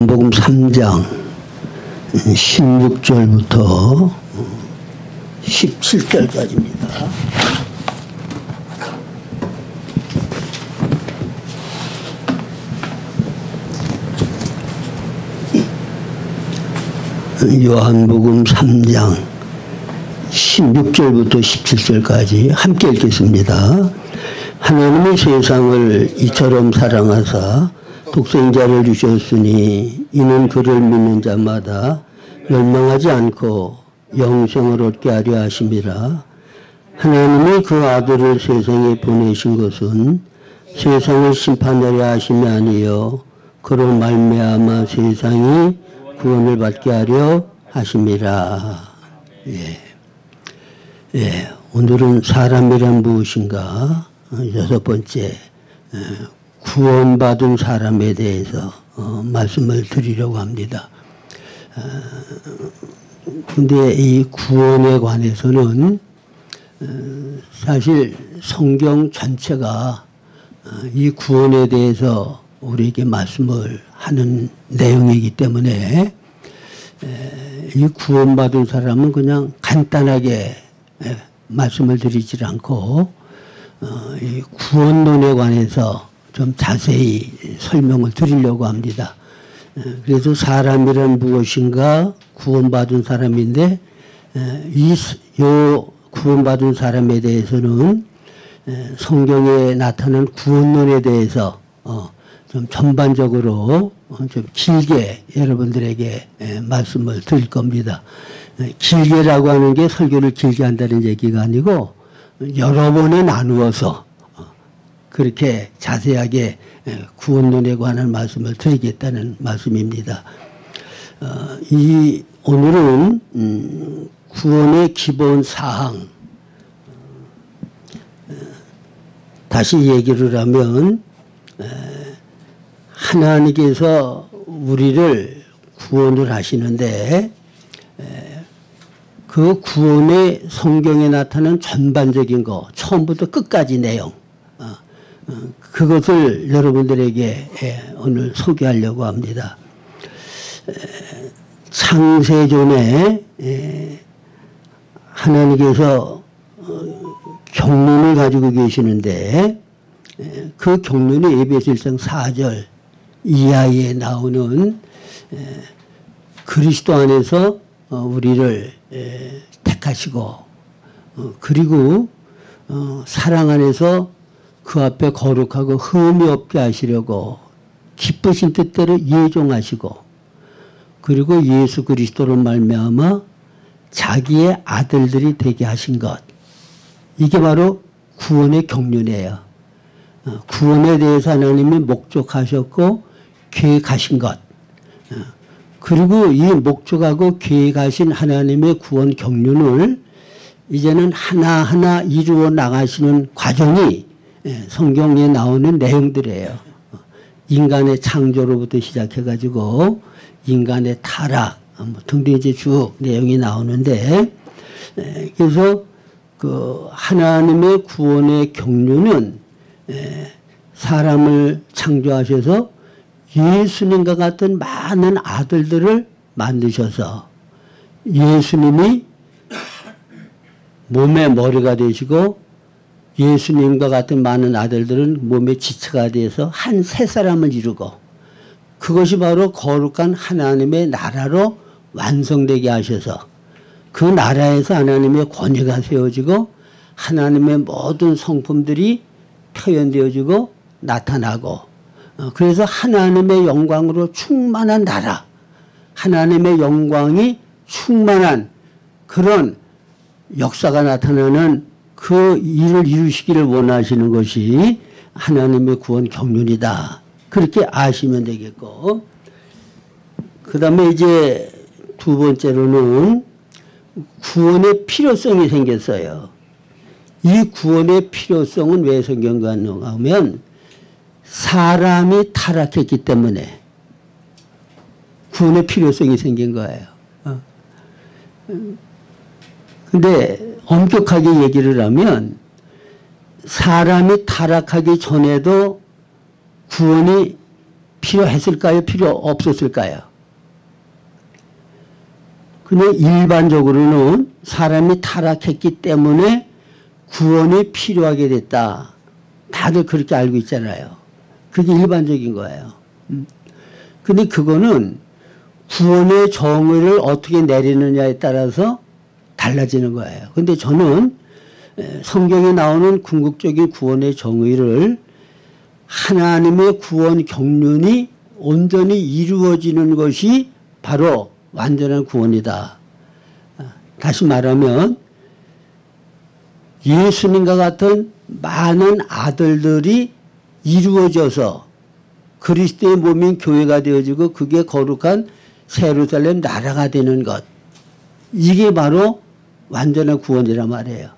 요한복음 3장 16절부터 17절까지입니다. 요한복음 3장 16절부터 17절까지 함께 읽겠습니다. 하나님이 세상을 이처럼 사랑하사 독생자를 주셨으니 이는 그를 믿는 자마다 멸망하지 않고 영생을 얻게 하려 하심이라. 하나님이 그 아들을 세상에 보내신 것은 세상을 심판하려 하심이 아니요 그로 말미암아 세상이 구원을 받게 하려 하심이라. 오늘은 사람이란 무엇인가? 여섯 번째, 구원받은 사람에 대해서 말씀을 드리려고 합니다. 근데 이 구원에 관해서는 사실 성경 전체가 이 구원에 대해서 우리에게 말씀을 하는 내용이기 때문에 이 구원받은 사람은 그냥 간단하게 말씀을 드리지 않고 이 구원론에 관해서 좀 자세히 설명을 드리려고 합니다. 그래서 사람이란 무엇인가, 구원받은 사람인데 이 구원받은 사람에 대해서는 성경에 나타난 구원론에 대해서 좀 전반적으로 좀 길게 여러분들에게 말씀을 드릴 겁니다. 길게라고 하는 게 설교를 길게 한다는 얘기가 아니고 여러 번에 나누어서 그렇게 자세하게 구원론에 관한 말씀을 드리겠다는 말씀입니다. 오늘은 구원의 기본 사항, 다시 얘기를 하면 하나님께서 우리를 구원을 하시는데 그 구원의 성경에 나타난 전반적인 거, 처음부터 끝까지 내용, 그것을 여러분들에게 오늘 소개하려고 합니다. 창세전에 하나님께서 경륜을 가지고 계시는데 그 경륜이 에베소 1장 4절 이하에 나오는 그리스도 안에서 우리를 택하시고 그리고 사랑 안에서 그 앞에 거룩하고 흠이 없게 하시려고 기쁘신 뜻대로 예종하시고 그리고 예수 그리스도로 말미암아 자기의 아들들이 되게 하신 것, 이게 바로 구원의 경륜이에요. 구원에 대해서 하나님이 목적하셨고 계획하신 것, 그리고 이 목적하고 계획하신 하나님의 구원 경륜을 이제는 하나하나 이루어 나가시는 과정이 성경에 나오는 내용들이에요. 인간의 창조로부터 시작해가지고 인간의 타락 등등 이제 쭉 내용이 나오는데, 그래서 그 하나님의 구원의 경륜은 사람을 창조하셔서 예수님과 같은 많은 아들들을 만드셔서 예수님이 몸의 머리가 되시고 예수님과 같은 많은 아들들은 몸의 지체가 돼서 한 세 사람을 이루고 그것이 바로 거룩한 하나님의 나라로 완성되게 하셔서 그 나라에서 하나님의 권위가 세워지고 하나님의 모든 성품들이 표현되어지고 나타나고 그래서 하나님의 영광으로 충만한 나라, 하나님의 영광이 충만한 그런 역사가 나타나는 그 일을 이루시기를 원하시는 것이 하나님의 구원 경륜이다. 그렇게 아시면 되겠고, 그 다음에 이제 두 번째로는 구원의 필요성이 생겼어요. 이 구원의 필요성은 왜 생겼는가 하면 사람이 타락했기 때문에 구원의 필요성이 생긴 거예요. 근데 엄격하게 얘기를 하면 사람이 타락하기 전에도 구원이 필요했을까요? 필요 없었을까요? 그냥 일반적으로는 사람이 타락했기 때문에 구원이 필요하게 됐다. 다들 그렇게 알고 있잖아요. 그게 일반적인 거예요. 근데 그거는 구원의 정의를 어떻게 내리느냐에 따라서 달라지는 거예요. 근데 저는 성경에 나오는 궁극적인 구원의 정의를 하나님의 구원 경륜이 온전히 이루어지는 것이 바로 완전한 구원이다. 다시 말하면 예수님과 같은 많은 아들들이 이루어져서 그리스도의 몸인 교회가 되어지고 그게 거룩한 새 예루살렘 나라가 되는 것. 이게 바로 완전한 구원이란 말이에요.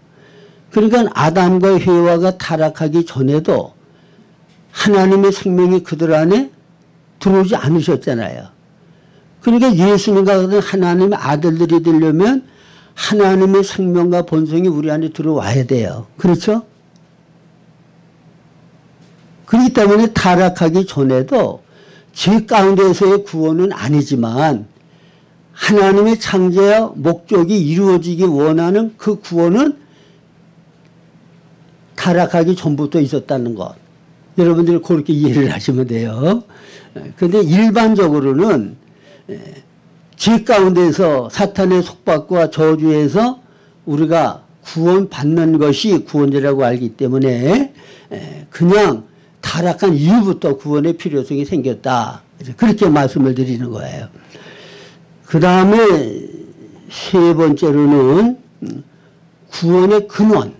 그러니까 아담과 해와가 타락하기 전에도 하나님의 생명이 그들 안에 들어오지 않으셨잖아요. 그러니까 예수님과 같은 하나님의 아들들이 되려면 하나님의 생명과 본성이 우리 안에 들어와야 돼요. 그렇죠? 그렇기 때문에 타락하기 전에도 죄 가운데서의 구원은 아니지만 하나님의 창조와 목적이 이루어지기 원하는 그 구원은 타락하기 전부터 있었다는 것. 여러분들이 그렇게 이해를 하시면 돼요. 그런데 일반적으로는 죄 가운데서 사탄의 속박과 저주에서 우리가 구원받는 것이 구원이라고 알기 때문에 그냥 타락한 이후부터 구원의 필요성이 생겼다. 그렇게 말씀을 드리는 거예요. 그 다음에 세 번째로는 구원의 근원.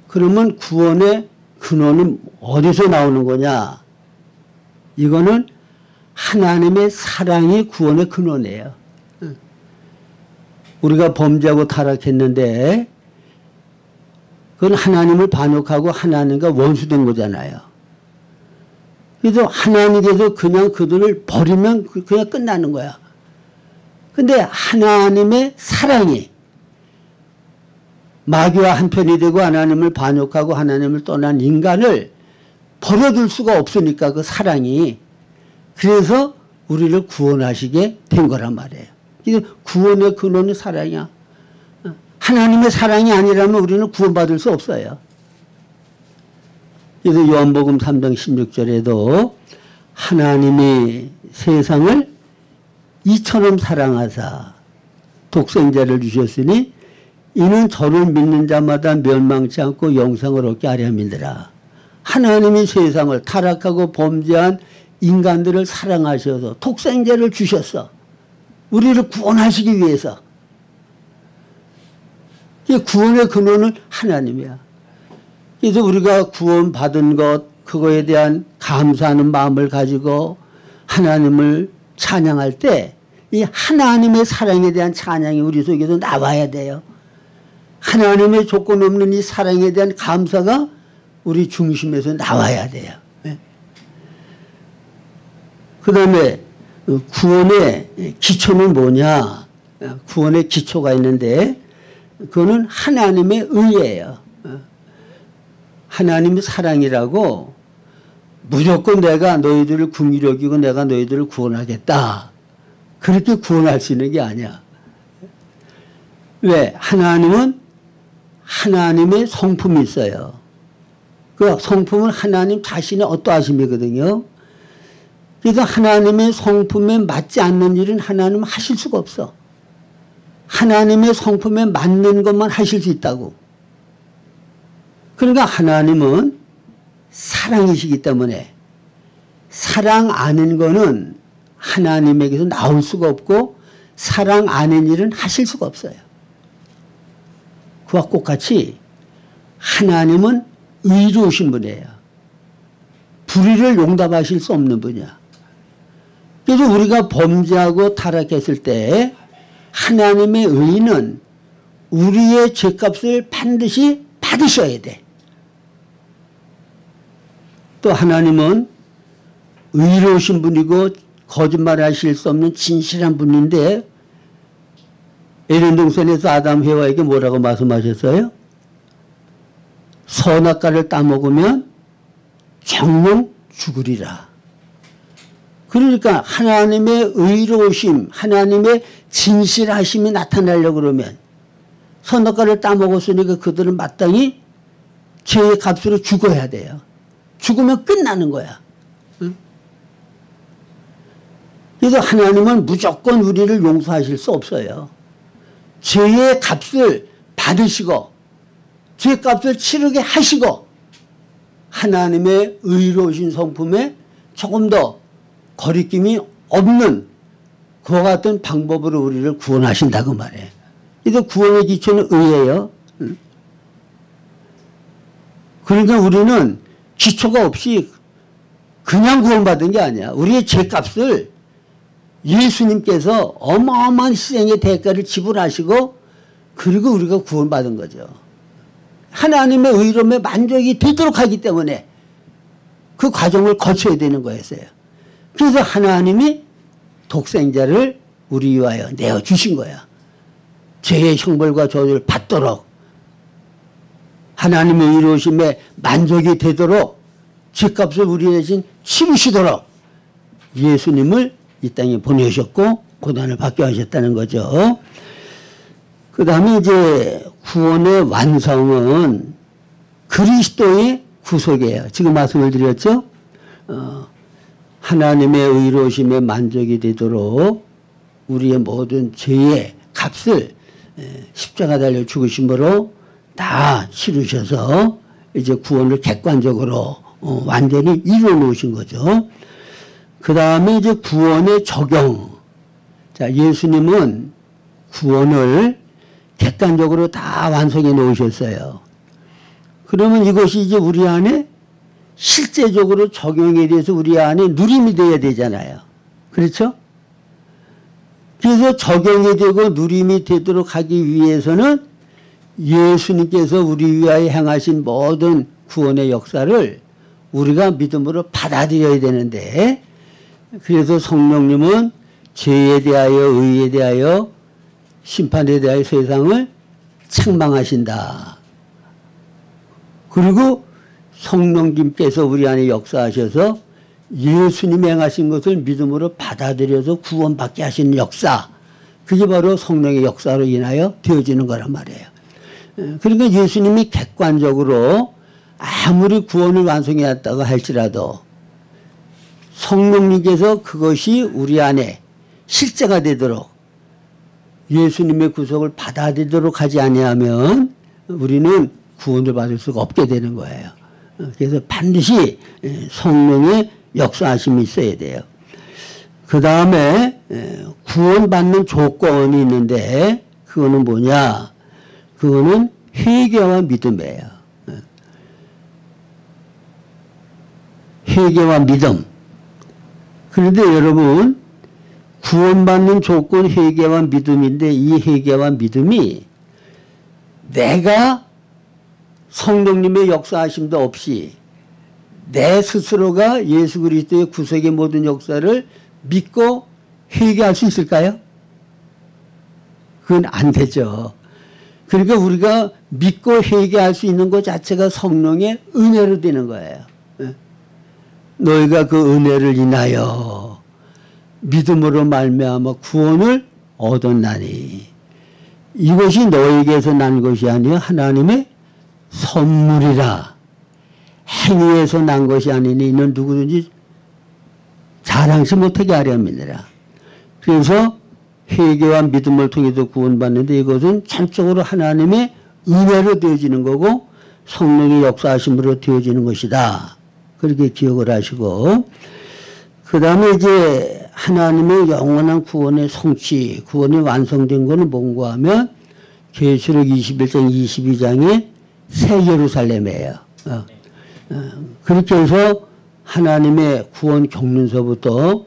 그러면 구원의 근원은 어디서 나오는 거냐? 이거는 하나님의 사랑이 구원의 근원이에요. 우리가 범죄하고 타락했는데 그건 하나님을 반역하고 하나님과 원수된 거잖아요. 그래서 하나님께서 그냥 그들을 버리면 그냥 끝나는 거야. 근데 하나님의 사랑이 마귀와 한편이 되고 하나님을 반역하고 하나님을 떠난 인간을 버려둘 수가 없으니까 그 사랑이. 그래서 우리를 구원하시게 된 거란 말이에요. 구원의 근원은 사랑이야. 하나님의 사랑이 아니라면 우리는 구원받을 수 없어요. 그래서 요한복음 3장 16절에도 하나님이 세상을 이처럼 사랑하사 독생자를 주셨으니 이는 저를 믿는 자마다 멸망치 않고 영생을 얻게 하려 함이니라. 하나님이 세상을 타락하고 범죄한 인간들을 사랑하셔서 독생자를 주셨어. 우리를 구원하시기 위해서. 구원의 근원은 하나님이야. 그래서 우리가 구원받은 것, 그거에 대한 감사하는 마음을 가지고 하나님을 찬양할 때 이 하나님의 사랑에 대한 찬양이 우리 속에서 나와야 돼요. 하나님의 조건 없는 이 사랑에 대한 감사가 우리 중심에서 나와야 돼요. 그 다음에 구원의 기초는 뭐냐? 구원의 기초가 있는데 그거는 하나님의 의예요. 하나님의 사랑이라고 무조건 내가 너희들을 긍휼히 여기고 내가 너희들을 구원하겠다. 그렇게 구원할 수 있는 게 아니야. 왜? 하나님은 하나님의 성품이 있어요. 그 성품은 하나님 자신의 어떠하심이거든요. 그래서 하나님의 성품에 맞지 않는 일은 하나님은 하실 수가 없어. 하나님의 성품에 맞는 것만 하실 수 있다고. 그러니까 하나님은 사랑이시기 때문에 사랑 아닌 거는 하나님에게서 나올 수가 없고 사랑 아닌 일은 하실 수가 없어요. 그와 똑같이 하나님은 의로우신 분이에요. 불의를 용납하실 수 없는 분이야. 그래서 우리가 범죄하고 타락했을 때 하나님의 의는 우리의 죄값을 반드시 받으셔야 돼. 또 하나님은 의로우신 분이고 거짓말하실 수 없는 진실한 분인데 에덴 동산에서 아담 해와에게 뭐라고 말씀하셨어요? 선악과를 따먹으면 정령 죽으리라. 그러니까 하나님의 의로우심, 하나님의 진실하심이 나타나려고 그러면 선악과를 따먹었으니까 그들은 마땅히 죄의 값으로 죽어야 돼요. 죽으면 끝나는 거야. 응? 그래서 하나님은 무조건 우리를 용서하실 수 없어요. 죄의 값을 받으시고 죄값을 치르게 하시고 하나님의 의로우신 성품에 조금 더 거리낌이 없는 그와 같은 방법으로 우리를 구원하신다고 말해요. 그래서 구원의 기초는 의예요. 그러니까 우리는 기초가 없이 그냥 구원받은 게 아니야. 우리의 죄값을 예수님께서 어마어마한 희생의 대가를 지불하시고 그리고 우리가 구원받은 거죠. 하나님의 의로움에 만족이 되도록 하기 때문에 그 과정을 거쳐야 되는 거였어요. 그래서 하나님이 독생자를 우리 위하여 내어주신 거야. 죄의 형벌과 저주를 받도록 하나님의 의로우심에 만족이 되도록 죄값을 우리 대신 치르시도록 예수님을 이 땅에 보내셨고 고난을 받게 하셨다는 거죠. 그 다음에 이제 구원의 완성은 그리스도의 구속이에요. 지금 말씀을 드렸죠. 하나님의 의로우심에 만족이 되도록 우리의 모든 죄의 값을 십자가 달려 죽으심으로 다 치르셔서 이제 구원을 객관적으로 완전히 이루어 놓으신 거죠. 그 다음에 이제 구원의 적용. 자, 예수님은 구원을 객관적으로 다 완성해 놓으셨어요. 그러면 이것이 이제 우리 안에 실제적으로 적용에 대해서 우리 안에 누림이 되어야 되잖아요. 그렇죠? 그래서 적용이 되고 누림이 되도록 하기 위해서는 예수님께서 우리 위하여 행하신 모든 구원의 역사를 우리가 믿음으로 받아들여야 되는데 그래서 성령님은 죄에 대하여 의에 대하여 심판에 대하여 세상을 책망하신다. 그리고 성령님께서 우리 안에 역사하셔서 예수님이 행하신 것을 믿음으로 받아들여서 구원받게 하시는 역사. 그게 바로 성령의 역사로 인하여 되어지는 거란 말이에요. 그러니까 예수님이 객관적으로 아무리 구원을 완성해왔다고 할지라도 성령님께서 그것이 우리 안에 실제가 되도록 예수님의 구속을 받아들이도록 하지 아니하면 우리는 구원을 받을 수가 없게 되는 거예요. 그래서 반드시 성령의 역사하심이 있어야 돼요. 그 다음에 구원받는 조건이 있는데 그거는 뭐냐? 그거는 회개와 믿음이에요. 회개와 믿음. 그런데 여러분 구원받는 조건 회개와 믿음인데 이 회개와 믿음이 내가 성령님의 역사하심도 없이 내 스스로가 예수 그리스도의 구속의 모든 역사를 믿고 회개할 수 있을까요? 그건 안 되죠. 그러니까 우리가 믿고 회개할 수 있는 것 자체가 성령의 은혜로 되는 거예요. 너희가 그 은혜를 인하여 믿음으로 말미암아 구원을 얻었나니 이것이 너에게서 난 것이 아니요 하나님의 선물이라. 행위에서 난 것이 아니니 이는 누구든지 자랑치 못하게 하려 함이니라. 그래서 회개와 믿음을 통해서 구원받는데 이것은 전적으로 하나님의 은혜로 되어지는 거고 성령의 역사하심으로 되어지는 것이다. 그렇게 기억을 하시고 그 다음에 이제 하나님의 영원한 구원의 성취, 구원이 완성된 것은 뭔가 하면 계시록 21장 22장의 새 예루살렘이에요. 그렇게 해서 하나님의 구원 경륜서부터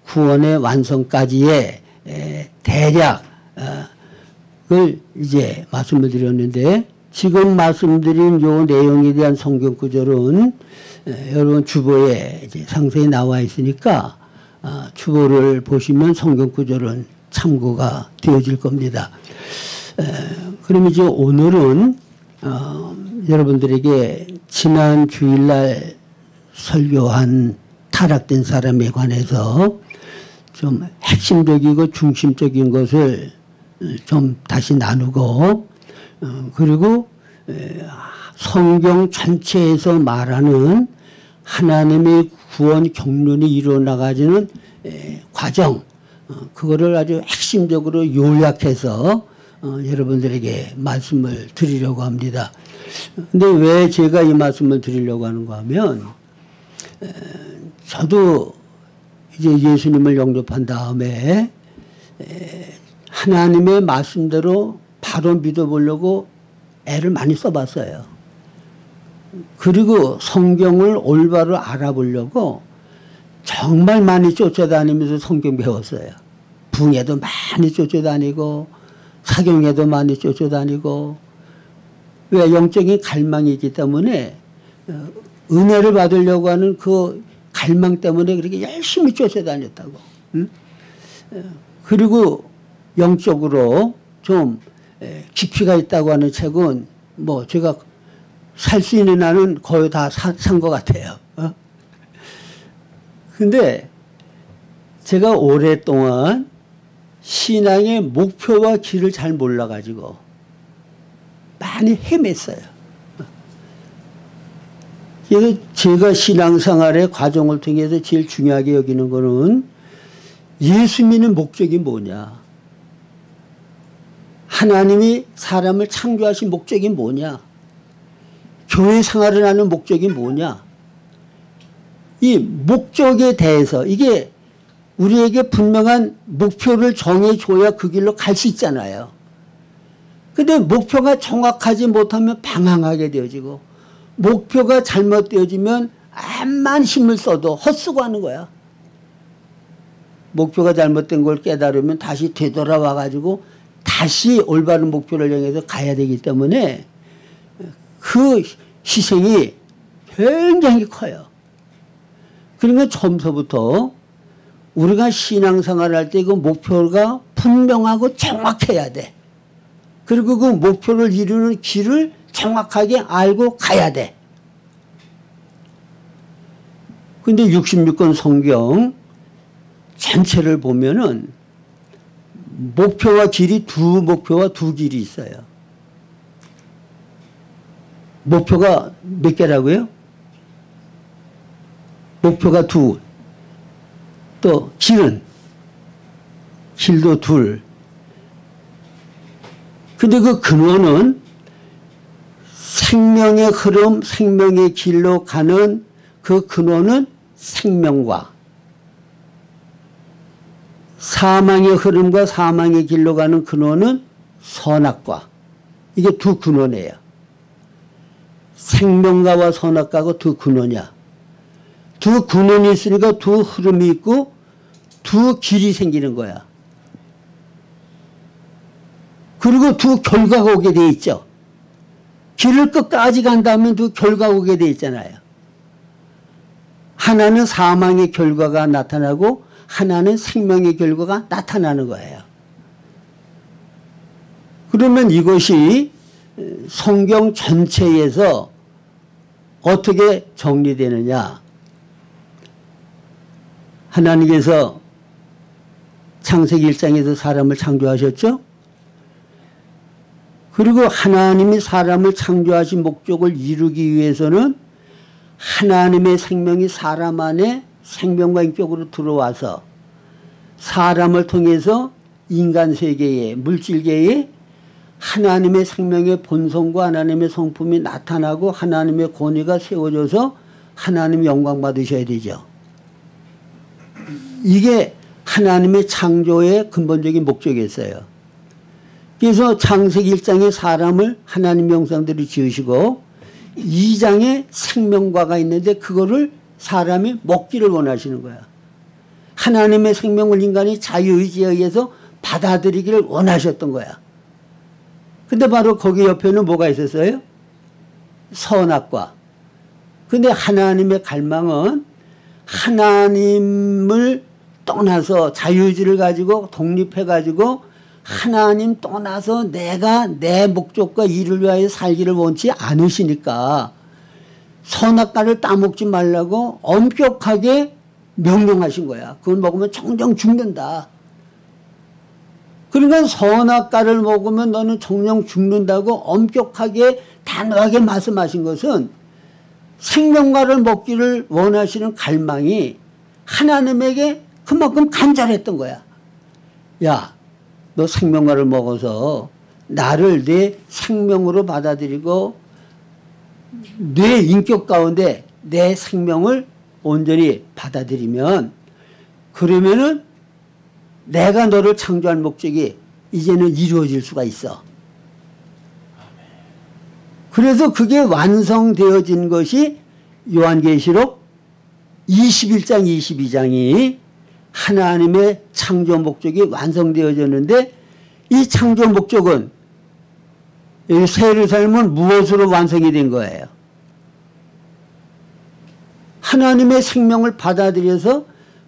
구원의 완성까지의 대략을 이제 말씀을 드렸는데 지금 말씀드린 요 내용에 대한 성경 구절은 여러분 주보에 이제 상세히 나와 있으니까 주보를 보시면 성경 구절은 참고가 되어질 겁니다. 그럼 이제 오늘은 여러분들에게 지난 주일날 설교한 타락된 사람에 관해서 좀 핵심적이고 중심적인 것을 좀 다시 나누고, 그리고 성경 전체에서 말하는 하나님의 구원 경륜이 이루어나가지는 과정, 그거를 아주 핵심적으로 요약해서 여러분들에게 말씀을 드리려고 합니다. 근데 왜 제가 이 말씀을 드리려고 하는가 하면, 저도 이제 예수님을 영접한 다음에 하나님의 말씀대로 바로 믿어보려고 애를 많이 써봤어요. 그리고 성경을 올바로 알아보려고 정말 많이 쫓아다니면서 성경 배웠어요. 붕에도 많이 쫓아다니고 사경에도 많이 쫓아다니고. 왜? 영적인 갈망이 있기 때문에 은혜를 받으려고 하는 그 갈망 때문에 그렇게 열심히 쫓아다녔다고. 응? 그리고 영적으로 좀 깊이가 있다고 하는 책은 뭐 제가 살 수 있는 한은 거의 다 산 것 같아요. 근데 제가 오랫동안 신앙의 목표와 길을 잘 몰라가지고 많이 헤맸어요. 그래서 제가 신앙생활의 과정을 통해서 제일 중요하게 여기는 거는 예수 믿는 목적이 뭐냐. 하나님이 사람을 창조하신 목적이 뭐냐. 교회 생활을 하는 목적이 뭐냐. 이 목적에 대해서 이게 우리에게 분명한 목표를 정해줘야 그 길로 갈 수 있잖아요. 근데 목표가 정확하지 못하면 방황하게 되어지고, 목표가 잘못되어지면 암만 힘을 써도 헛수고 하는 거야. 목표가 잘못된 걸 깨달으면 다시 되돌아와 가지고 다시 올바른 목표를 향해서 가야 되기 때문에 그 희생이 굉장히 커요. 그러니까 처음서부터 우리가 신앙생활을 할 때 그 목표가 분명하고 정확해야 돼. 그리고 그 목표를 이루는 길을 정확하게 알고 가야 돼. 근데 66권 성경 전체를 보면은 목표와 길이 목표와 두 길이 있어요. 목표가 몇 개라고요? 목표가 두. 또 길도 둘. 근데 그 근원은 생명의 흐름, 생명의 길로 가는 그 근원은 생명과, 사망의 흐름과 사망의 길로 가는 근원은 선악과. 이게 두 근원이에요. 생명과와 선악과가 두 근원이야. 두 근원이 있으니까 두 흐름이 있고 두 길이 생기는 거야. 그리고 두 결과가 오게 돼 있죠. 길을 끝까지 간다면 두 결과가 오게 돼 있잖아요. 하나는 사망의 결과가 나타나고 하나는 생명의 결과가 나타나는 거예요. 그러면 이것이 성경 전체에서 어떻게 정리되느냐. 하나님께서 창세기 1장에서 사람을 창조하셨죠. 그리고 하나님이 사람을 창조하신 목적을 이루기 위해서는 하나님의 생명이 사람 안에 생명과 인격으로 들어와서 사람을 통해서 인간 세계에, 물질계에 하나님의 생명의 본성과 하나님의 성품이 나타나고 하나님의 권위가 세워져서 하나님 영광 받으셔야 되죠. 이게 하나님의 창조의 근본적인 목적이었어요. 그래서 창세기 1장에 사람을 하나님 형상대로 지으시고 2장에 생명과가 있는데 그거를 사람이 먹기를 원하시는 거야. 하나님의 생명을 인간이 자유의지에 의해서 받아들이기를 원하셨던 거야. 근데 바로 거기 옆에는 뭐가 있었어요? 선악과. 근데 하나님의 갈망은 하나님을 떠나서 자유의지를 가지고 독립해 가지고 하나님 떠나서 내가 내 목적과 일을 위하여 살기를 원치 않으시니까 선악과를 따먹지 말라고 엄격하게 명령하신 거야. 그걸 먹으면 정령 죽는다. 그러니까 선악과를 먹으면 너는 정령 죽는다고 엄격하게 단호하게 말씀하신 것은 생명과를 먹기를 원하시는 갈망이 하나님에게 그만큼 간절했던 거야. 야, 너 생명과를 먹어서 나를 내 생명으로 받아들이고 내 인격 가운데 내 생명을 온전히 받아들이면 그러면은 내가 너를 창조할 목적이 이제는 이루어질 수가 있어. 그래서 그게 완성되어진 것이 요한계시록 21장 22장이 하나님의 창조 목적이 완성되어졌는데 이 창조 목적은 새 예루살렘은 무엇으로 완성이 된 거예요? 하나님의 생명을 받아들여서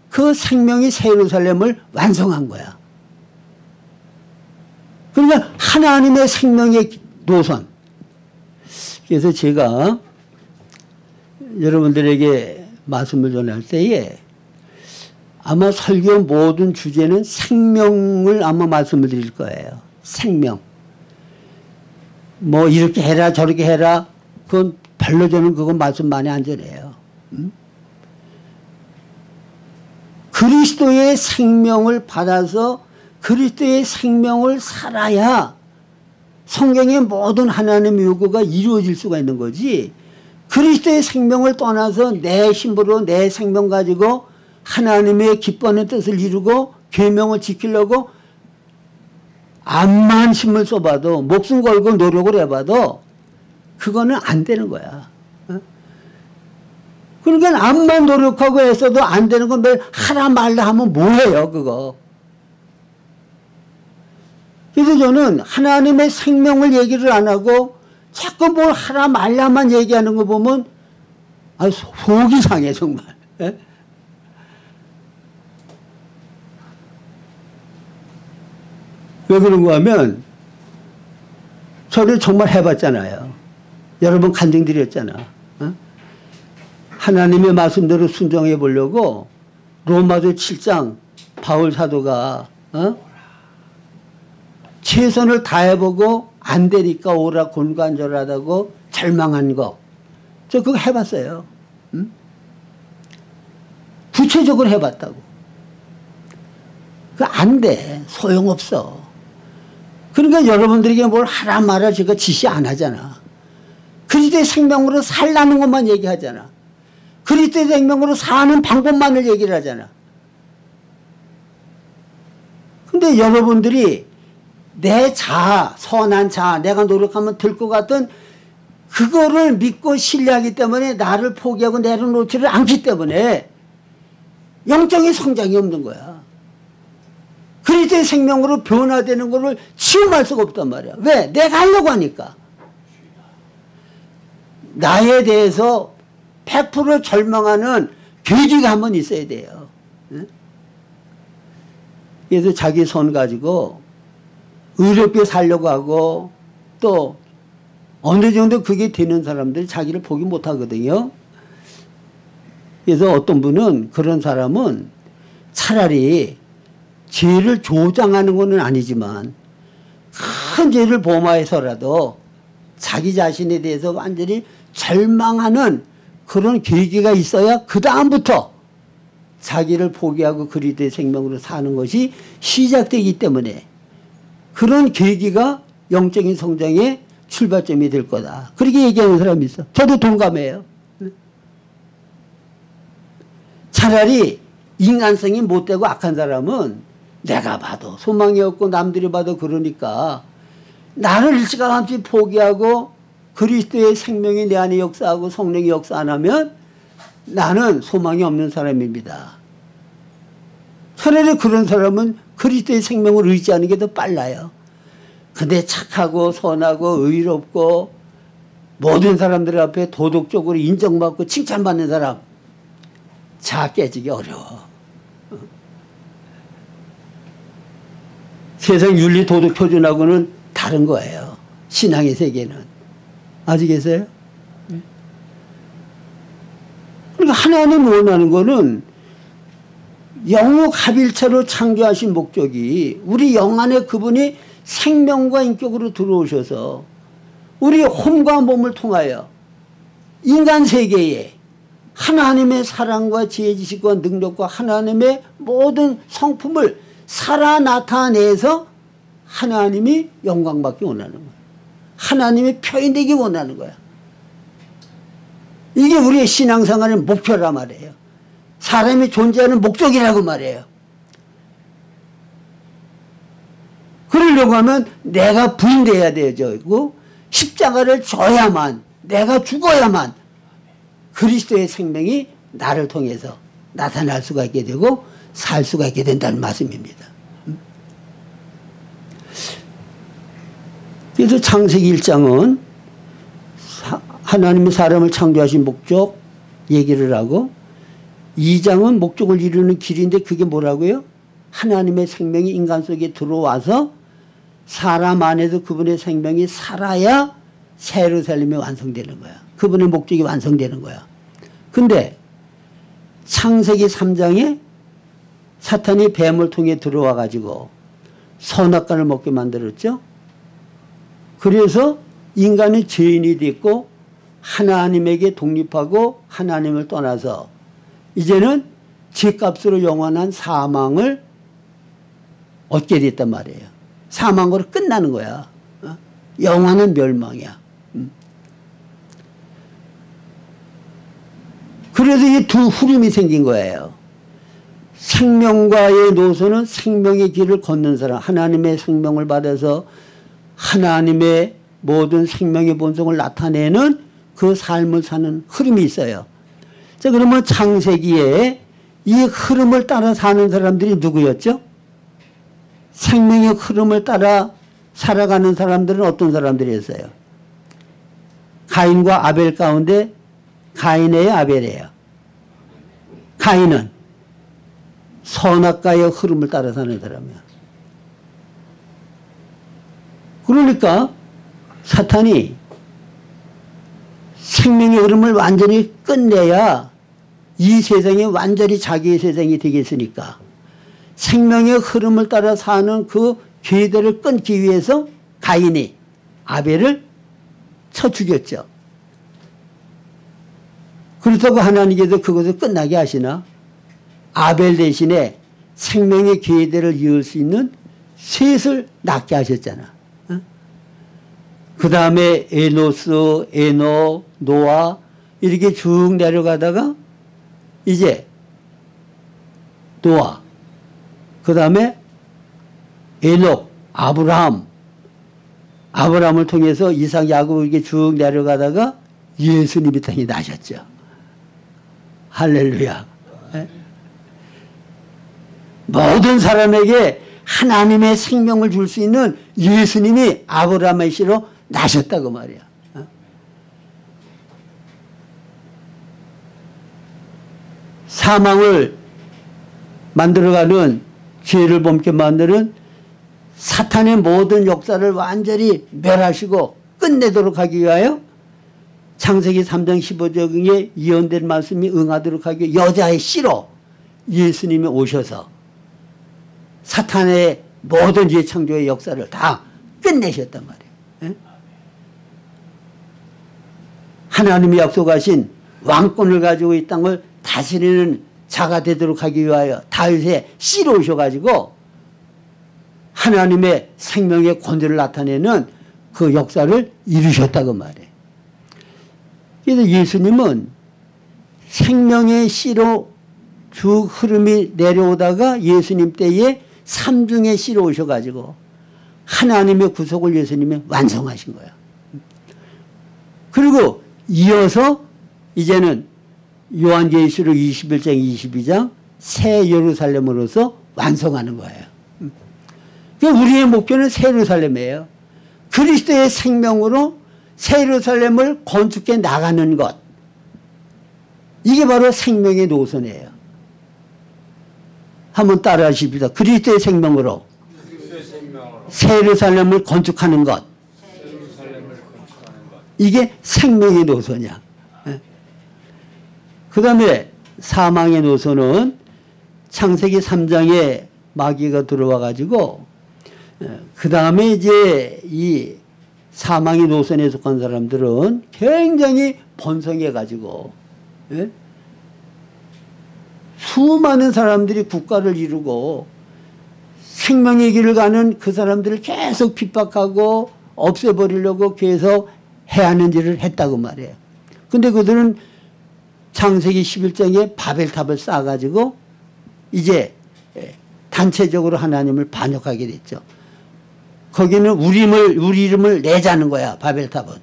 그 생명이 새 예루살렘을 완성한 거야. 그러니까 하나님의 생명의 노선. 그래서 제가 여러분들에게 말씀을 전할 때에 아마 설교 모든 주제는 생명을 아마 말씀을 드릴 거예요. 생명. 뭐 이렇게 해라 저렇게 해라 그건 별로 저는 그건 말씀 많이 안 전해요. 그리스도의 생명을 받아서 그리스도의 생명을 살아야 성경의 모든 하나님의 요구가 이루어질 수가 있는 거지. 그리스도의 생명을 떠나서 내 힘으로 내 생명 가지고 하나님의 기뻐하는 뜻을 이루고 계명을 지키려고 암만 힘을 써봐도 목숨 걸고 노력을 해봐도 그거는 안 되는 거야. 그러니까 암만 노력하고 했어도 안 되는 건 매일 하라 말라 하면 뭐예요 그거. 그래서 저는 하나님의 생명을 얘기를 안 하고 자꾸 뭘 하라 말라만 얘기하는 거 보면 속이 상해 정말. 예? 왜 그런가 하면 저를 정말 해봤잖아요. 여러 번 간증드렸잖아. 어? 하나님의 말씀대로 순종해 보려고 로마서 7장 바울 사도가 최선을 다해보고 안 되니까 오라 곤관절하다고 절망한 거. 저 그거 해봤어요. 응? 구체적으로 해봤다고. 그거 안 돼. 소용없어. 그러니까 여러분들에게 뭘 하라 말아 제가 지시 안 하잖아. 그리스도의 생명으로 살라는 것만 얘기하잖아. 그리스도의 생명으로 사는 방법만을 얘기를 하잖아. 근데 여러분들이 내 자아, 선한 자아, 내가 노력하면 될 것 같은 그거를 믿고 신뢰하기 때문에 나를 포기하고 내려놓지를 않기 때문에 영적인 성장이 없는 거야. 그리스도의 생명으로 변화되는 것을 체험할 수가 없단 말이야. 왜? 내가 하려고 하니까. 나에 대해서 100% 절망하는 계기가 한번 있어야 돼요. 그래서 자기 손 가지고 의롭게 살려고 하고 또 어느 정도 그게 되는 사람들이 자기를 포기 못 하거든요. 그래서 어떤 분은 그런 사람은 차라리 죄를 조장하는 건 아니지만 큰 죄를 범하여서라도 자기 자신에 대해서 완전히 절망하는 그런 계기가 있어야 그 다음부터 자기를 포기하고 그리스도의 생명으로 사는 것이 시작되기 때문에 그런 계기가 영적인 성장의 출발점이 될 거다. 그렇게 얘기하는 사람이 있어. 저도 동감해요. 차라리 인간성이 못되고 악한 사람은 내가 봐도 소망이 없고 남들이 봐도 그러니까 나를 일찌감치 포기하고 그리스도의 생명이 내 안에 역사하고 성령이 역사 안 하면 나는 소망이 없는 사람입니다. 차라리 그런 사람은 그리스도의 생명을 의지하는 게 더 빨라요. 근데 착하고 선하고 의롭고 모든 사람들 앞에 도덕적으로 인정받고 칭찬받는 사람 자 깨지기 어려워. 세상 윤리 도덕 표준하고는 다른 거예요. 신앙의 세계는. 아시겠어요? 그러니까 하나님 원하는 거는 영육합일체로 창조하신 목적이 우리 영 안에 그분이 생명과 인격으로 들어오셔서 우리 혼과 몸을 통하여 인간 세계에 하나님의 사랑과 지혜 지식과 능력과 하나님의 모든 성품을 살아 나타내서 하나님이 영광받기 원하는 거야. 하나님이 표현되기 원하는 거야. 이게 우리의 신앙생활의 목표란 말이에요. 사람이 존재하는 목적이라고 말이에요. 그러려고 하면 내가 부인돼야 되고 십자가를 져야만, 내가 죽어야만 그리스도의 생명이 나를 통해서 나타날 수가 있게 되고 살 수가 있게 된다는 말씀입니다. 그래서 창세기 1장은 하나님이 사람을 창조하신 목적 얘기를 하고 2장은 목적을 이루는 길인데 그게 뭐라고요? 하나님의 생명이 인간 속에 들어와서 사람 안에서 그분의 생명이 살아야 새 예루살렘이 완성되는 거야. 그분의 목적이 완성되는 거야. 근데 창세기 3장에 사탄이 뱀을 통해 들어와 가지고 선악과를 먹게 만들었죠. 그래서 인간은 죄인이 됐고 하나님에게 독립하고 하나님을 떠나서 이제는 죄값으로 영원한 사망을 얻게 됐단 말이에요. 사망으로 끝나는 거야. 영원한 멸망이야. 그래서 이 두 흐름이 생긴 거예요. 생명과의 노소는 생명의 길을 걷는 사람, 하나님의 생명을 받아서 하나님의 모든 생명의 본성을 나타내는 그 삶을 사는 흐름이 있어요. 자, 그러면 창세기에 이 흐름을 따라 사는 사람들이 누구였죠? 생명의 흐름을 따라 살아가는 사람들은 어떤 사람들이었어요? 가인과 아벨 가운데 가인이에요, 아벨이에요? 가인은 선악과의 흐름을 따라 사는 사람이야. 그러니까 사탄이 생명의 흐름을 완전히 끝내야 이 세상이 완전히 자기의 세상이 되겠으니까 생명의 흐름을 따라 사는 그 궤도를 끊기 위해서 가인이 아벨을 쳐 죽였죠. 그렇다고 하나님께서 그것을 끝나게 하시나? 아벨 대신에 생명의 궤도를 이을 수 있는 셋을 낳게 하셨잖아. 그 다음에 에노스, 에노, 노아 이렇게 쭉 내려가다가 이제 노아, 그 다음에 에녹, 아브라함을 통해서 이삭, 야곱 이렇게 쭉 내려가다가 예수님이 땅에 나셨죠. 할렐루야. 모든 사람에게 하나님의 생명을 줄 수 있는 예수님이 아브라함의 씨로 나셨다고 말이야. 사망을 만들어가는 죄를 범케 만드는 사탄의 모든 역사를 완전히 멸하시고 끝내도록 하기 위하여 창세기 3장 15절에 예언된 말씀이 응하도록 하기 위해 여자의 씨로 예수님이 오셔서 사탄의 모든 재창조의 역사를 다 끝내셨단 말이에요. 하나님이 약속하신 왕권을 가지고 이 땅을 다스리는 자가 되도록 하기 위하여 다윗의 씨로 오셔가지고 하나님의 생명의 권위를 나타내는 그 역사를 이루셨다고 말해요. 그래서 예수님은 생명의 씨로 쭉 흐름이 내려오다가 예수님 때에 삼중의 씨로 오셔가지고 하나님의 구속을 예수님이 완성하신 거야. 그리고 이어서 이제는 요한계시록 21장 22장 새 예루살렘으로서 완성하는 거예요. 그러니까 우리의 목표는 새 예루살렘이에요. 그리스도의 생명으로 새 예루살렘을 건축해 나가는 것. 이게 바로 생명의 노선이에요. 한번 따라 하십시다. 그리스도의 생명으로 새 예루살렘을 건축하는 것. 이게 생명의 노선이야. 그 다음에 사망의 노선은 창세기 3장에 마귀가 들어와 가지고 그 다음에 이제 이 사망의 노선에 속한 사람들은 굉장히 번성해 가지고 예? 수많은 사람들이 국가를 이루고 생명의 길을 가는 그 사람들을 계속 핍박하고 없애버리려고 계속 해하는 일을 했다고 말해요. 근데 그들은 창세기 11장에 바벨탑을 쌓아가지고 이제 단체적으로 하나님을 반역하게 됐죠. 거기는 우리 이름을 내자는 거야. 바벨탑은.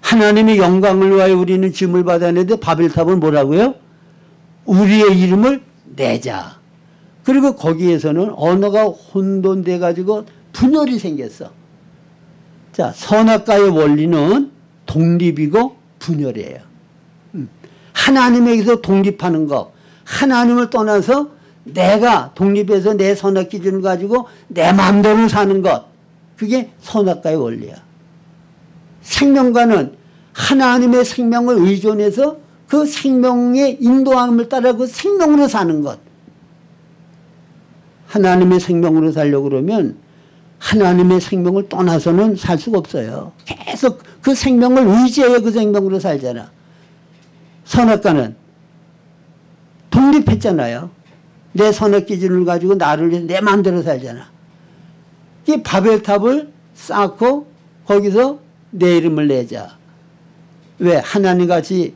하나님의 영광을 위하여 우리는 짐을 받았는데 바벨탑은 뭐라고요? 우리의 이름을 내자. 그리고 거기에서는 언어가 혼돈돼 가지고 분열이 생겼어. 자, 선악과의 원리는 독립이고 분열이에요. 하나님에게서 독립하는 거, 하나님을 떠나서 내가 독립해서 내 선악 기준을 가지고 내 마음대로 사는 것, 그게 선악과의 원리야. 생명과는 하나님의 생명을 의존해서 그 생명의 인도함을 따라 그 생명으로 사는 것. 하나님의 생명으로 살려고 그러면 하나님의 생명을 떠나서는 살 수가 없어요. 계속 그 생명을 의지해야 그 생명으로 살잖아. 선악과는 독립했잖아요. 내 선악 기준을 가지고 나를 위해서 내 마음대로 살잖아. 이 바벨탑을 쌓고 거기서 내 이름을 내자. 왜? 하나님같이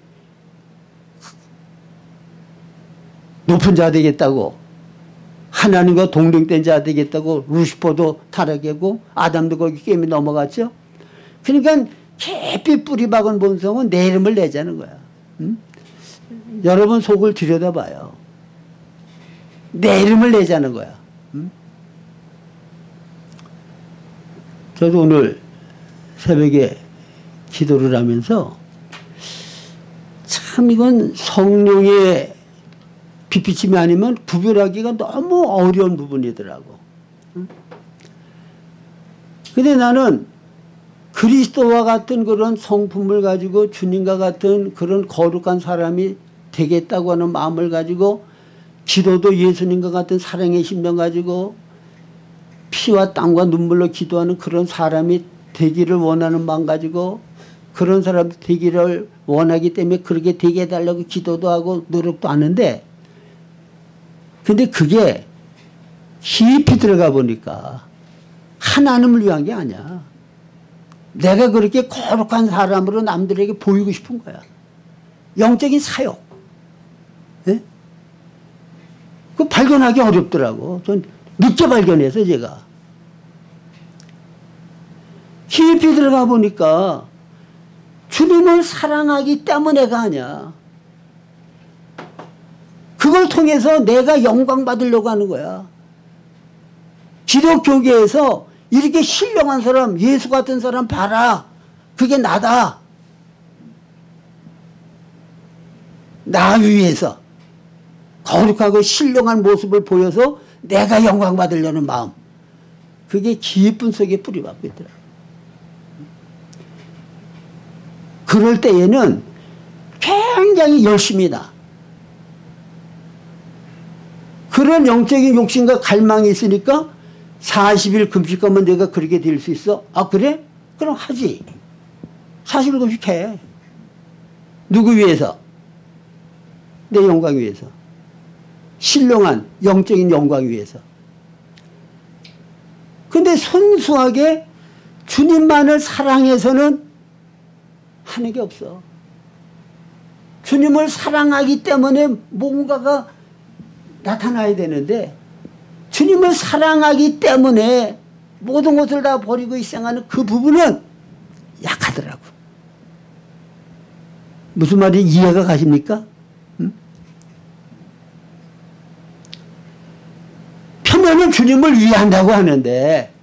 높은 자 되겠다고, 하나님과 동등된 자 되겠다고 루시퍼도 타락하고 아담도 거기 게임에 넘어갔죠. 그러니까 깊이 뿌리 박은 본성은 내 이름을 내자는 거야. 응? 여러분 속을 들여다봐요. 내 이름을 내자는 거야. 응? 저도 오늘 새벽에 기도를 하면서 참 이건 성령의 빛비침이 아니면 구별하기가 너무 어려운 부분이더라고. 근데 나는 그리스도와 같은 그런 성품을 가지고 주님과 같은 그런 거룩한 사람이 되겠다고 하는 마음을 가지고 기도도 예수님과 같은 사랑의 심령 가지고 피와 땀과 눈물로 기도하는 그런 사람이 되기를 원하는 마음 가지고 그런 사람 되기를 원하기 때문에 그렇게 되게 해달라고 기도도 하고 노력도 하는데, 근데 그게 깊이 들어가 보니까 하나님을 위한 게 아니야. 내가 그렇게 거룩한 사람으로 남들에게 보이고 싶은 거야. 영적인 사욕. 네? 그거 발견하기 어렵더라고. 전 늦게 발견해서 제가. 깊이 들어가 보니까 주님을 사랑하기 때문에가 아니야. 그걸 통해서 내가 영광 받으려고 하는 거야. 기독교계에서 이렇게 신령한 사람, 예수 같은 사람 봐라. 그게 나다. 나 위해서 거룩하고 신령한 모습을 보여서 내가 영광 받으려는 마음. 그게 깊은 속에 뿌리박고 있더라. 그럴 때에는 굉장히 열심히 나. 그런 영적인 욕심과 갈망이 있으니까 40일 금식하면 내가 그렇게 될 수 있어? 아 그래? 그럼 하지. 40일 금식해. 누구 위해서? 내 영광 위해서. 신령한 영적인 영광 위해서. 근데 순수하게 주님만을 사랑해서는 하는 게 없어. 주님을 사랑하기 때문에 뭔가가 나타나야 되는데 주님을 사랑하기 때문에 모든 것을 다 버리고 희생하는 그 부분은 약하더라고. 무슨 말인지 이해가 가십니까? 응? 표면은 주님을 위한다고 하는데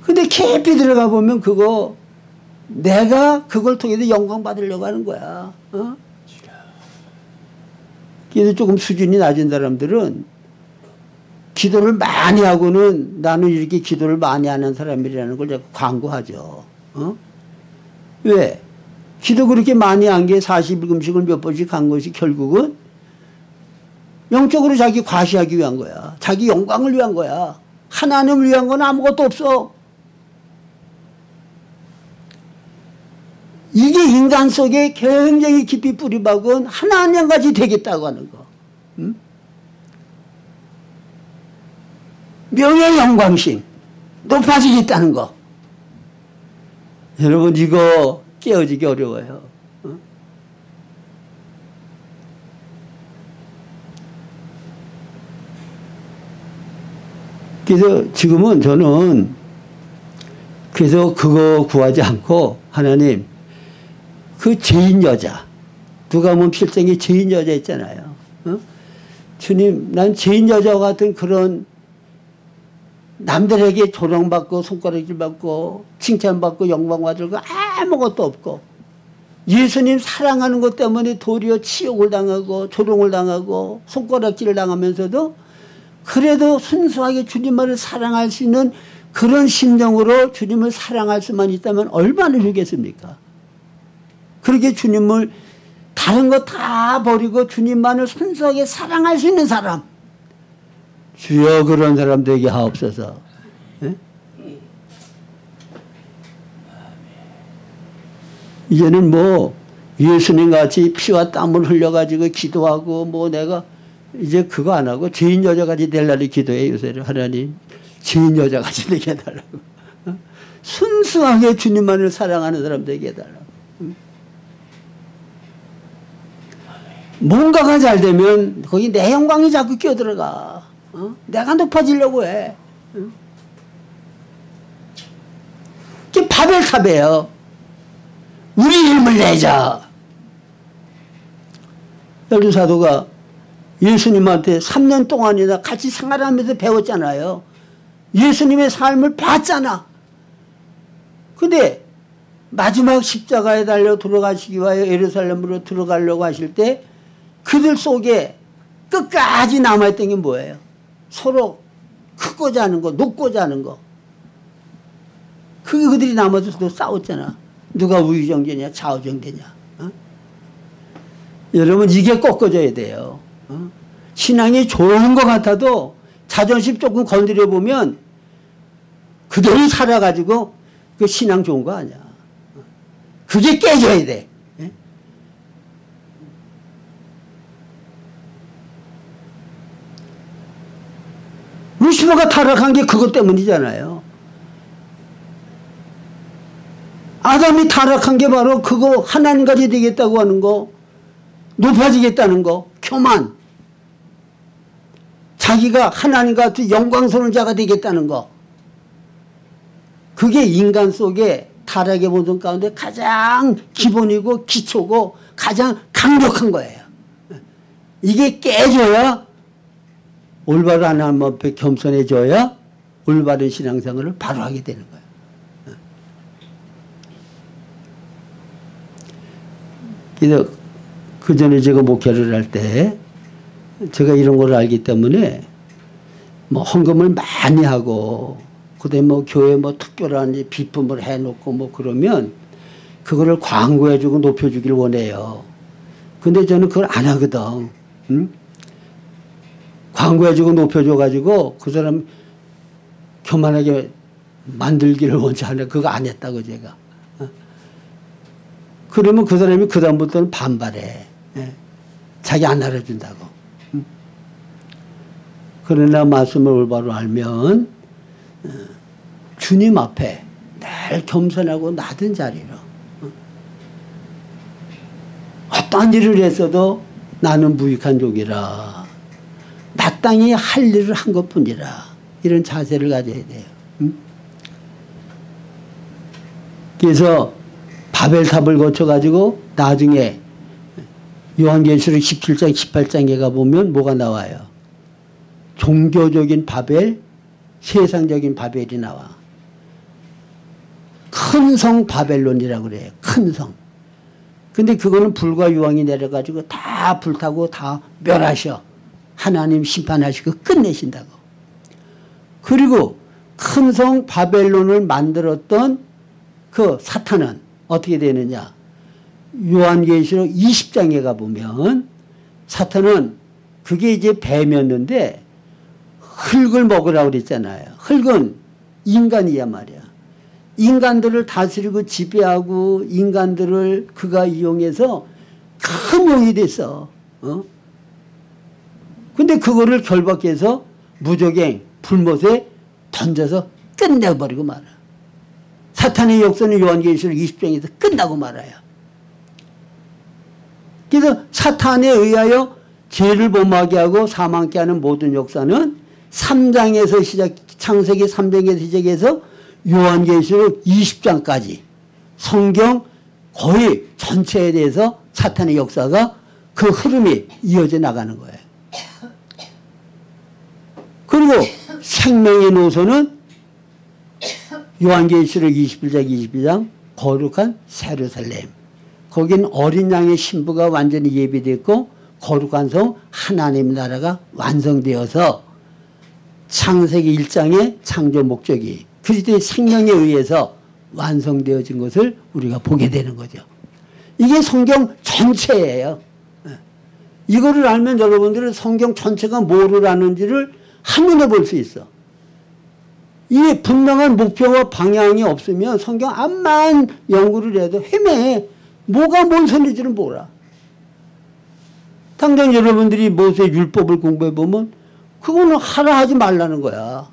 근데 깊이 들어가 보면 그거 내가 그걸 통해서 영광 받으려고 하는 거야. 어? 그래서 조금 수준이 낮은 사람들은 기도를 많이 하고는 나는 이렇게 기도를 많이 하는 사람이라는 걸 자꾸 광고하죠. 어? 왜? 기도 그렇게 많이 한 게 40일 금식을 몇 번씩 한 것이 결국은 영적으로 자기 과시하기 위한 거야. 자기 영광을 위한 거야. 하나님을 위한 건 아무것도 없어. 이게 인간 속에 굉장히 깊이 뿌리 박은 하나님같이 되겠다고 하는 거. 응? 명예 영광심 높아지겠다는 거. 여러분 이거 깨어지기 어려워요. 어? 그래서 지금은 저는 그래서 그거 구하지 않고 하나님 그 죄인 여자 누가복음 7장에 죄인 여자 있잖아요. 어? 주님 난 죄인 여자와 같은 그런 남들에게 조롱받고 손가락질 받고 칭찬받고 영광받을 거 아무것도 없고 예수님 사랑하는 것 때문에 도리어 치욕을 당하고 조롱을 당하고 손가락질을 당하면서도 그래도 순수하게 주님만을 사랑할 수 있는 그런 심정으로 주님을 사랑할 수만 있다면 얼마나 좋겠습니까? 그렇게 주님을 다른 거 다 버리고 주님만을 순수하게 사랑할 수 있는 사람 주여 그런 사람 되게 하옵소서. 예? 이제는 뭐 예수님 같이 피와 땀을 흘려가지고 기도하고 뭐 내가 이제 그거 안 하고 죄인 여자같이 되려고 기도해 요새는. 하나님 죄인 여자같이 되게 해달라고. 순수하게 주님만을 사랑하는 사람 되게 해달라고. 뭔가가 잘 되면 거기 내 영광이 자꾸 끼어들어가. 내가 높아지려고 해. 이게 바벨탑이에요. 우리 힘을 내자. 열두 사도가 예수님한테 3년 동안이나 같이 생활하면서 배웠잖아요. 예수님의 삶을 봤잖아. 근데 마지막 십자가에 달려 들어가시기 위하여 예루살렘으로 들어가려고 하실 때 그들 속에 끝까지 남아있던 게 뭐예요? 서로 크고자 하는 거, 높고자 하는 거. 그들이 남아서 싸웠잖아. 누가 우유정제냐, 좌우정제냐. 어? 여러분 이게 꺾어져야 돼요. 어? 신앙이 좋은 것 같아도 자존심 조금 건드려 보면 그대로 살아가지고 그 신앙 좋은 거 아니야. 그게 깨져야 돼. 예? 루시퍼가 타락한 게 그것 때문이잖아요. 아담이 타락한 게 바로 그거 하나님까지 되겠다고 하는 거, 높아지겠다는 거, 교만. 자기가 하나님 같은 영광스러운 자가 되겠다는 거. 그게 인간 속에 타락의 본성 가운데 가장 기본이고 기초고 가장 강력한 거예요. 이게 깨져야 올바른 하나님 앞에 겸손해져야 올바른 신앙생활을 바로 하게 되는 거예요. 그래서 그 전에 제가 목회를 할 때 제가 이런 걸 알기 때문에 뭐 헌금을 많이 하고 그다음에 뭐 교회 뭐 특별한 비품을 해놓고 뭐 그러면 그거를 광고해주고 높여주길 원해요. 근데 저는 그걸 안 하거든. 응? 광고해주고 높여줘가지고 그 사람 교만하게 만들기를 원치 않아요. 그거 안 했다고 제가. 그러면 그 사람이 그 다음부터는 반발해. 예. 자기 안 알아준다고. 그러나 말씀을 올바로 알면 주님 앞에 늘 겸손하고 낮은 자리로 어떠한 일을 했어도 나는 무익한 종이라 마땅히 할 일을 한 것뿐이라 이런 자세를 가져야 돼요. 그래서 바벨탑을 거쳐가지고 나중에 요한계시록 17장 18장에 가보면 뭐가 나와요? 종교적인 바벨, 세상적인 바벨이 나와. 큰 성 바벨론이라고 그래요. 큰 성. 근데 그거는 불과 유황이 내려가지고 다 불타고 다 멸하셔. 하나님 심판하시고 끝내신다고. 그리고 큰 성 바벨론을 만들었던 그 사탄은 어떻게 되느냐. 요한계시록 20장에 가보면 사탄은 그게 이제 뱀이었는데 흙을 먹으라고 그랬잖아요. 흙은 인간이야 말이야. 인간들을 다스리고 지배하고 인간들을 그가 이용해서 큰 용이 됐어. 근데 그거를 결박해서 무적행 불못에 던져서 끝내버리고 말아. 사탄의 역사는 요한계시록 20장에서 끝나고 말아요. 그래서 사탄에 의하여 죄를 범하게 하고 사망케 하는 모든 역사는 3장에서 시작, 창세기 3장에서 시작해서 요한계시록 20장까지 성경 거의 전체에 대해서 사탄의 역사가 그 흐름이 이어져 나가는 거예요. 그리고 생명의 노선은 요한계시록 21장 22장 거룩한 예루살렘. 거긴 어린 양의 신부가 완전히 예비됐고 거룩한 성 하나님 나라가 완성되어서 창세기 1장의 창조 목적이 그리스도의 생명에 의해서 완성되어진 것을 우리가 보게 되는 거죠. 이게 성경 전체예요. 이거를 알면 여러분들은 성경 전체가 뭐를 아는지를 한눈에 볼 수 있어. 이 분명한 목표와 방향이 없으면 성경 암만 연구를 해도 헤매. 뭐가 뭔 소리인지를 몰라. 당장 여러분들이 모세 율법을 공부해 보면 그거는 하라 하지 말라는 거야.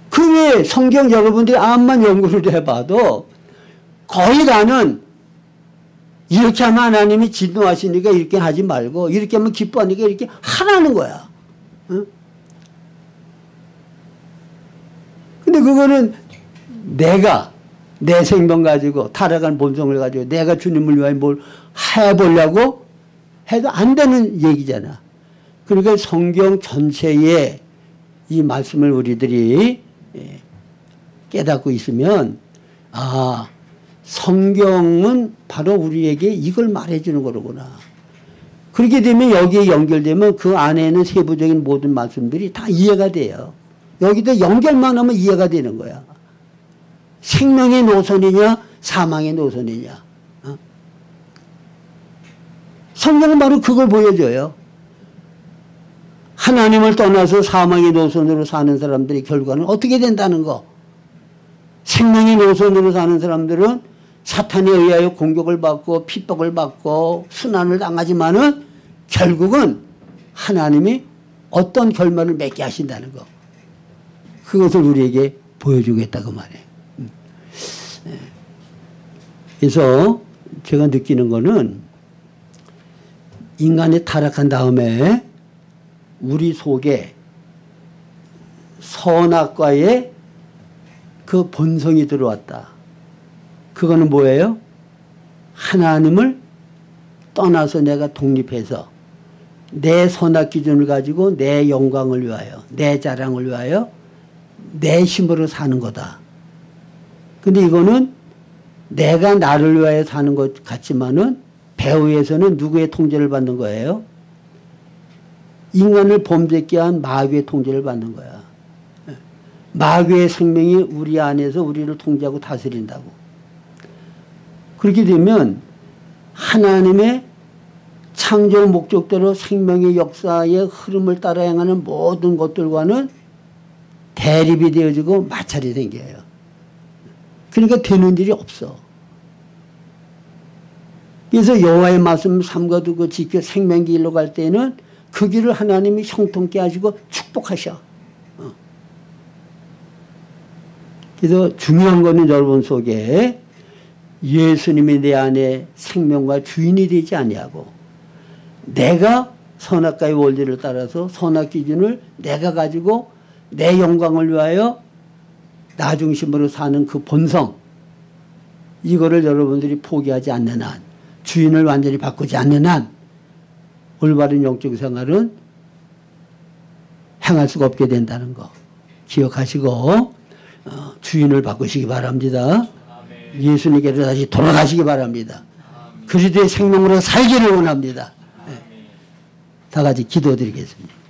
그 외에 성경 여러분들이 암만 연구를 해봐도 거의 다는 이렇게 하면 하나님이 진노하시니까 이렇게 하지 말고 이렇게 하면 기뻐하니까 이렇게 하라는 거야. 근데 그거는 내가 내 생명 가지고 타락한 본성을 가지고 내가 주님을 위하여 뭘 해보려고 해도 안 되는 얘기잖아. 그러니까 성경 전체에 이 말씀을 우리들이 깨닫고 있으면 아, 성경은 바로 우리에게 이걸 말해주는 거로구나. 그렇게 되면 여기에 연결되면 그 안에는 세부적인 모든 말씀들이 다 이해가 돼요. 여기다 연결만 하면 이해가 되는 거야. 생명의 노선이냐 사망의 노선이냐. 성경은 바로 그걸 보여줘요. 하나님을 떠나서 사망의 노선으로 사는 사람들의 결과는 어떻게 된다는 거. 생명의 노선으로 사는 사람들은 사탄에 의하여 공격을 받고 핍박을 받고 순환을 당하지만은 결국은 하나님이 어떤 결말을 맺게 하신다는 거. 그것을 우리에게 보여주겠다고 말해요. 그래서 제가 느끼는 거는 인간이 타락한 다음에 우리 속에 선악과의 그 본성이 들어왔다. 그거는 뭐예요? 하나님을 떠나서 내가 독립해서 내 선악 기준을 가지고 내 영광을 위하여 내 자랑을 위하여 내 힘으로 사는 거다. 근데 이거는 내가 나를 위하여 사는 것 같지만은 배후에서는 누구의 통제를 받는 거예요? 인간을 범죄케 한 마귀의 통제를 받는 거야. 마귀의 생명이 우리 안에서 우리를 통제하고 다스린다고. 그렇게 되면 하나님의 창조 목적대로 생명의 역사의 흐름을 따라 행하는 모든 것들과는 대립이 되어지고 마찰이 생겨요. 그러니까 되는 일이 없어. 그래서 여호와의 말씀 삼가두고 지켜 생명기 일로 갈 때는 그 길을 하나님이 형통케 하시고 축복하셔. 그래서 중요한 거는 여러분 속에 예수님이 내 안에 생명과 주인이 되지 아니하고 내가 선악과의 원리를 따라서 선악 기준을 내가 가지고 내 영광을 위하여 나 중심으로 사는 그 본성, 이거를 여러분들이 포기하지 않는 한, 주인을 완전히 바꾸지 않는 한 올바른 영적 생활은 행할 수가 없게 된다는 거 기억하시고 주인을 바꾸시기 바랍니다. 예수님께로 다시 돌아가시기 바랍니다. 그리스도의 생명으로 살기를 원합니다. 다 같이 기도드리겠습니다.